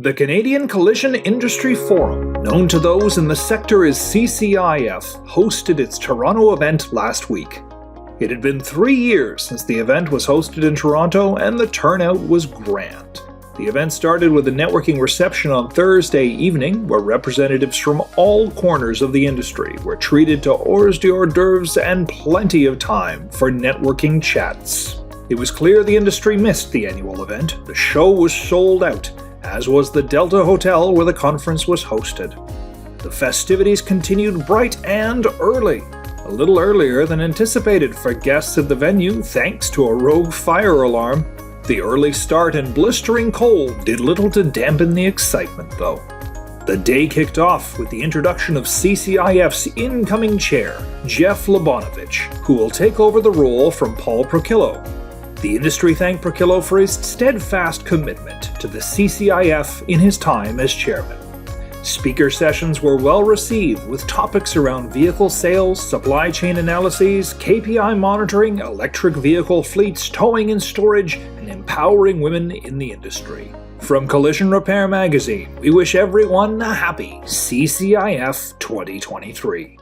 The Canadian Collision Industry Forum, known to those in the sector as CCIF, hosted its Toronto event last week. It had been 3 years since the event was hosted in Toronto, and the turnout was grand. The event started with a networking reception on Thursday evening, where representatives from all corners of the industry were treated to hors d'oeuvres and plenty of time for networking chats. It was clear the industry missed the annual event. The show was sold out, as was the Delta Hotel where the conference was hosted. The festivities continued bright and early, a little earlier than anticipated for guests at the venue thanks to a rogue fire alarm. The early start and blistering cold did little to dampen the excitement, though. The day kicked off with the introduction of CCIF's incoming chair, Jeff Labonovich, who will take over the role from Paul Procillo. The industry thanked Procillo for his steadfast commitment to the CCIF in his time as chairman. Speaker sessions were well received, with topics around vehicle sales, supply chain analyses, KPI monitoring, electric vehicle fleets, towing and storage, and empowering women in the industry. From Collision Repair Magazine, we wish everyone a happy CCIF 2023.